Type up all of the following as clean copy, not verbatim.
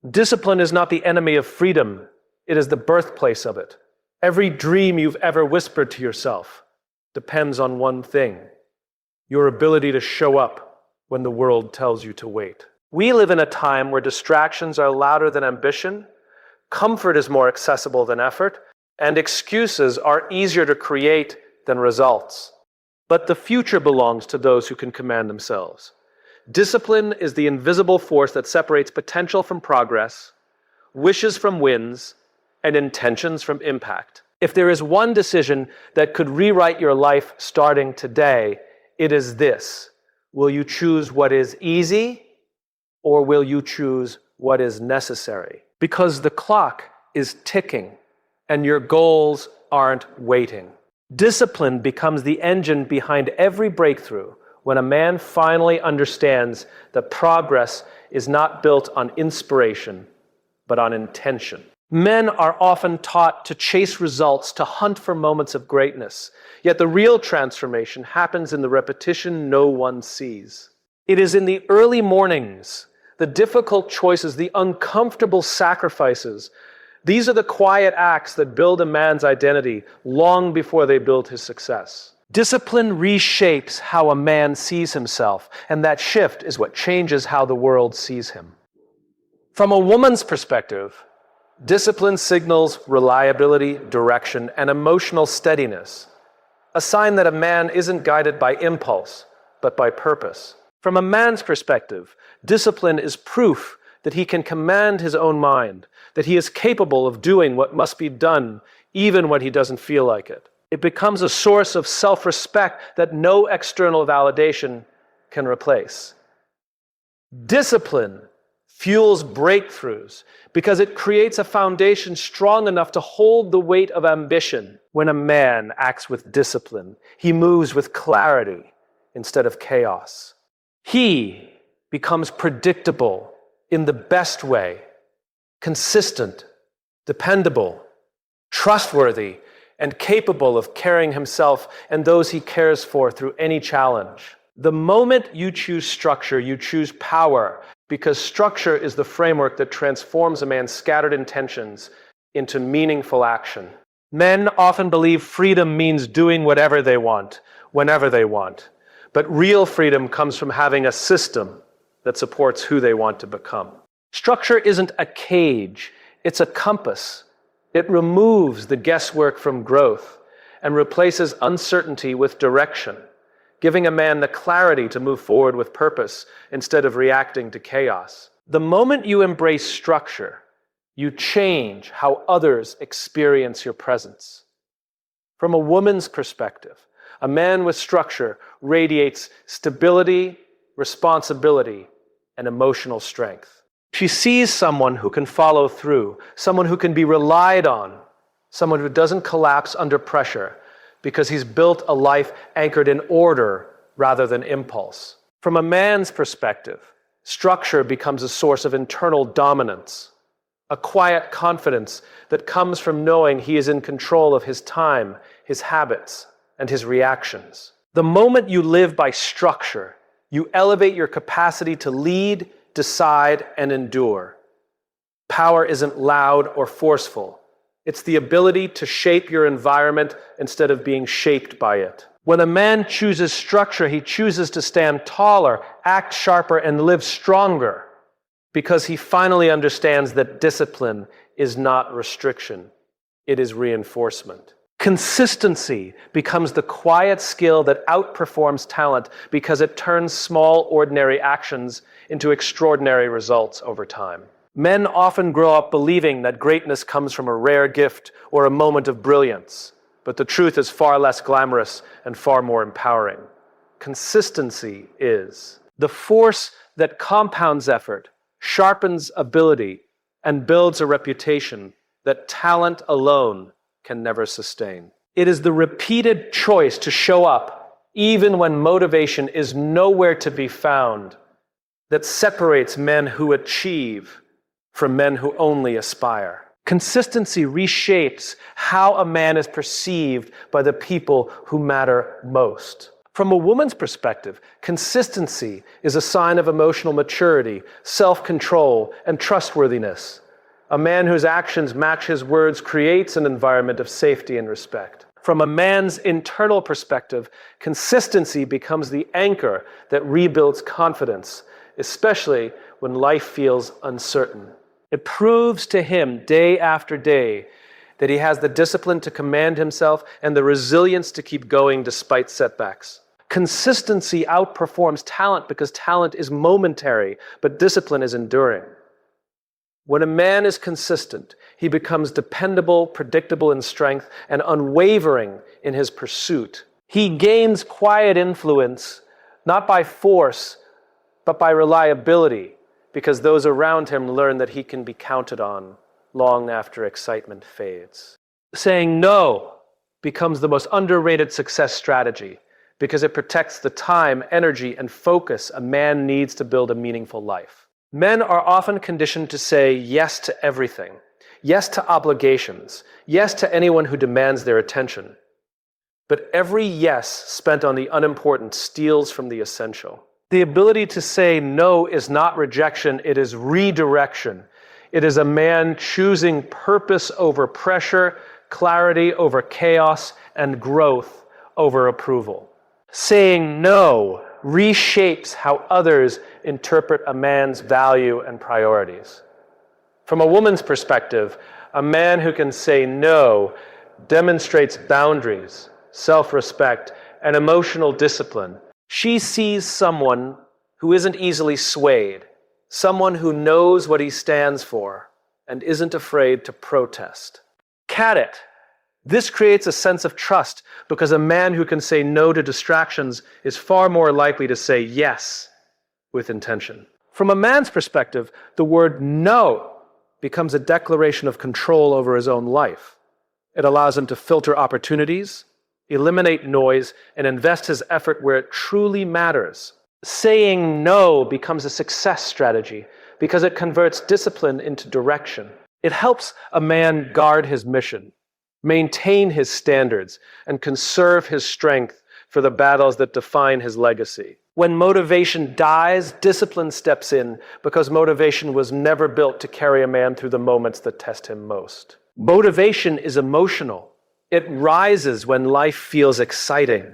Discipline is not the enemy of freedom. It is the birthplace of it. Every dream you've ever whispered to yourself depends on one thing: your ability to show up when the world tells you to wait. We live in a time where distractions are louder than ambition, comfort is more accessible than effort, and excuses are easier to create than results. But the future belongs to those who can command themselves. Discipline is the invisible force that separates potential from progress, wishes from wins, and intentions from impact. If there is one decision that could rewrite your life starting today, it is this: will you choose what is easy, or will you choose what is necessary? Because the clock is ticking, and your goals aren't waiting. Discipline becomes the engine behind every breakthrough when a man finally understands that progress is not built on inspiration, but on intention. Men are often taught to chase results, to hunt for moments of greatness. Yet the real transformation happens in the repetition no one sees. It is in the early mornings, the difficult choices, the uncomfortable sacrifices. These are the quiet acts that build a man's identity long before they build his success. Discipline reshapes how a man sees himself, and that shift is what changes how the world sees him. From a woman's perspective, discipline signals reliability, direction, and emotional steadiness, a sign that a man isn't guided by impulse, but by purpose. From a man's perspective, discipline is proof that he can command his own mind, that he is capable of doing what must be done even when he doesn't feel like it. It becomes a source of self-respect that no external validation can replace. Discipline fuels breakthroughs because it creates a foundation strong enough to hold the weight of ambition. When a man acts with discipline, he moves with clarity instead of chaos. He becomes predictable in the best way, consistent, dependable, trustworthy, and capable of carrying himself and those he cares for through any challenge. The moment you choose structure, you choose power, because structure is the framework that transforms a man's scattered intentions into meaningful action. Men often believe freedom means doing whatever they want, whenever they want. But real freedom comes from having a system that supports who they want to become. Structure isn't a cage, it's a compass. It removes the guesswork from growth and replaces uncertainty with direction, giving a man the clarity to move forward with purpose instead of reacting to chaos. The moment you embrace structure, you change how others experience your presence. From a woman's perspective, a man with structure radiates stability, responsibility, and emotional strength. She sees someone who can follow through, someone who can be relied on, someone who doesn't collapse under pressure because he's built a life anchored in order rather than impulse. From a man's perspective, structure becomes a source of internal dominance, a quiet confidence that comes from knowing he is in control of his time, his habits, and his reactions. The moment you live by structure, you elevate your capacity to lead, decide, and endure. Power isn't loud or forceful. It's the ability to shape your environment instead of being shaped by it. When a man chooses structure, he chooses to stand taller, act sharper, and live stronger because he finally understands that discipline is not restriction. It is reinforcement. Consistency becomes the quiet skill that outperforms talent because it turns small, ordinary actions into extraordinary results over time. Men often grow up believing that greatness comes from a rare gift or a moment of brilliance, but the truth is far less glamorous and far more empowering. Consistency is the force that compounds effort, sharpens ability, and builds a reputation that talent alone can never sustain. It is the repeated choice to show up, even when motivation is nowhere to be found, that separates men who achieve from men who only aspire. Consistency reshapes how a man is perceived by the people who matter most. From a woman's perspective, consistency is a sign of emotional maturity, self-control, and trustworthiness. A man whose actions match his words creates an environment of safety and respect. From a man's internal perspective, consistency becomes the anchor that rebuilds confidence, especially when life feels uncertain. It proves to him day after day that he has the discipline to command himself and the resilience to keep going despite setbacks. Consistency outperforms talent because talent is momentary, but discipline is enduring. When a man is consistent, he becomes dependable, predictable in strength, and unwavering in his pursuit. He gains quiet influence, not by force, but by reliability, because those around him learn that he can be counted on long after excitement fades. Saying no becomes the most underrated success strategy because it protects the time, energy, and focus a man needs to build a meaningful life. Men are often conditioned to say yes to everything, yes to obligations, yes to anyone who demands their attention. But every yes spent on the unimportant steals from the essential. The ability to say no is not rejection, it is redirection. It is a man choosing purpose over pressure, clarity over chaos, and growth over approval. Saying no reshapes how others interpret a man's value and priorities. From a woman's perspective, a man who can say no demonstrates boundaries, self-respect, and emotional discipline. She sees someone who isn't easily swayed, someone who knows what he stands for and isn't afraid to protest. It. This creates a sense of trust because a man who can say no to distractions is far more likely to say yes with intention. From a man's perspective, the word no becomes a declaration of control over his own life. It allows him to filter opportunities, eliminate noise, and invest his effort where it truly matters. Saying no becomes a success strategy because it converts discipline into direction. It helps a man guard his mission, maintain his standards, and conserve his strength for the battles that define his legacy. When motivation dies, discipline steps in because motivation was never built to carry a man through the moments that test him most. Motivation is emotional. It rises when life feels exciting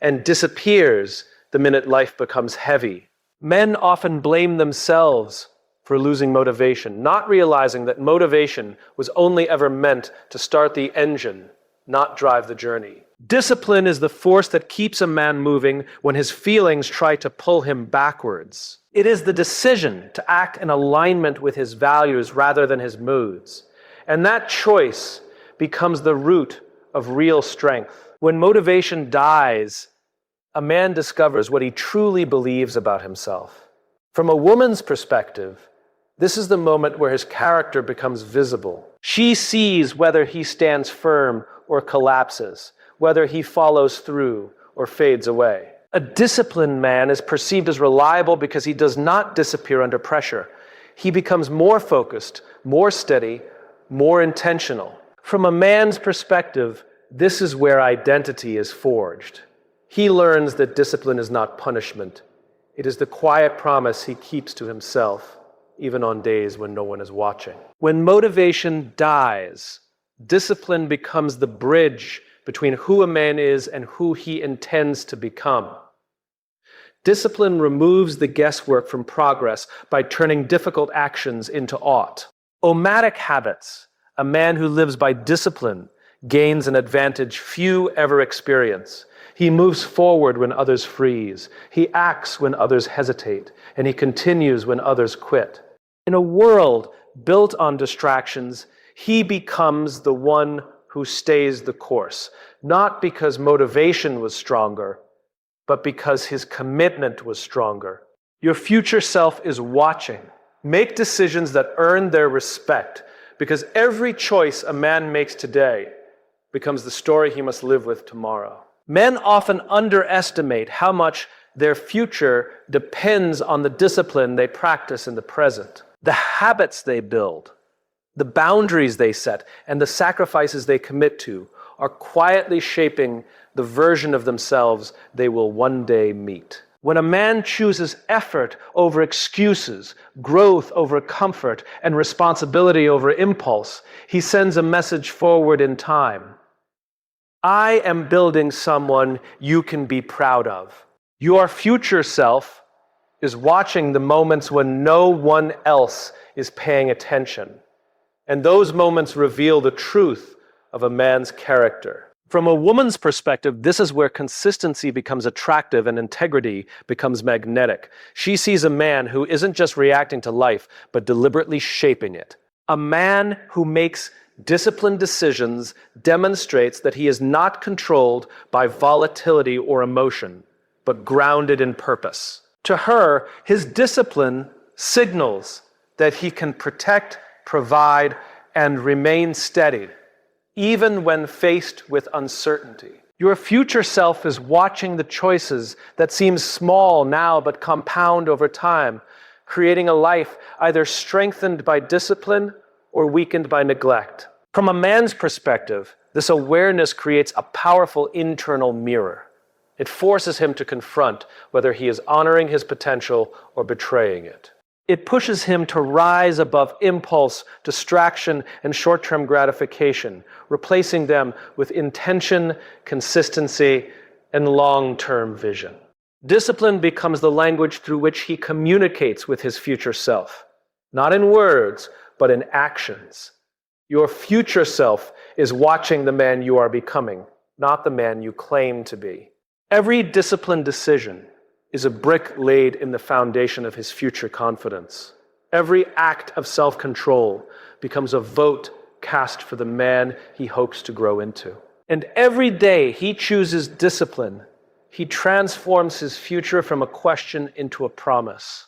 and disappears the minute life becomes heavy. Men often blame themselves for losing motivation, not realizing that motivation was only ever meant to start the engine, not drive the journey. Discipline is the force that keeps a man moving when his feelings try to pull him backwards. It is the decision to act in alignment with his values rather than his moods. And that choice becomes the root of real strength. When motivation dies, a man discovers what he truly believes about himself. From a woman's perspective, this is the moment where his character becomes visible. She sees whether he stands firm or collapses, whether he follows through or fades away. A disciplined man is perceived as reliable because he does not disappear under pressure. He becomes more focused, more steady, more intentional. From a man's perspective, this is where identity is forged. He learns that discipline is not punishment. It is the quiet promise he keeps to himself, even on days when no one is watching. When motivation dies, discipline becomes the bridge between who a man is and who he intends to become. Discipline removes the guesswork from progress by turning difficult actions into ought. Omatic habits, a man who lives by discipline, gains an advantage few ever experience. He moves forward when others freeze. He acts when others hesitate, and he continues when others quit. In a world built on distractions, he becomes the one who stays the course, not because motivation was stronger, but because his commitment was stronger. Your future self is watching. Make decisions that earn their respect, because every choice a man makes today becomes the story he must live with tomorrow. Men often underestimate how much their future depends on the discipline they practice in the present. The habits they build, the boundaries they set, and the sacrifices they commit to are quietly shaping the version of themselves they will one day meet. When a man chooses effort over excuses, growth over comfort, and responsibility over impulse, he sends a message forward in time. I am building someone you can be proud of. Your future self is watching the moments when no one else is paying attention. And those moments reveal the truth of a man's character. From a woman's perspective, this is where consistency becomes attractive and integrity becomes magnetic. She sees a man who isn't just reacting to life, but deliberately shaping it. A man who makes disciplined decisions demonstrates that he is not controlled by volatility or emotion, but grounded in purpose. To her, his discipline signals that he can protect, provide, and remain steady, even when faced with uncertainty. Your future self is watching the choices that seem small now but compound over time, creating a life either strengthened by discipline or weakened by neglect. From a man's perspective, this awareness creates a powerful internal mirror. It forces him to confront whether he is honoring his potential or betraying it. It pushes him to rise above impulse, distraction, and short-term gratification, replacing them with intention, consistency, and long-term vision. Discipline becomes the language through which he communicates with his future self, not in words, but in actions. Your future self is watching the man you are becoming, not the man you claim to be. Every disciplined decision is a brick laid in the foundation of his future confidence. Every act of self-control becomes a vote cast for the man he hopes to grow into. And every day he chooses discipline, he transforms his future from a question into a promise.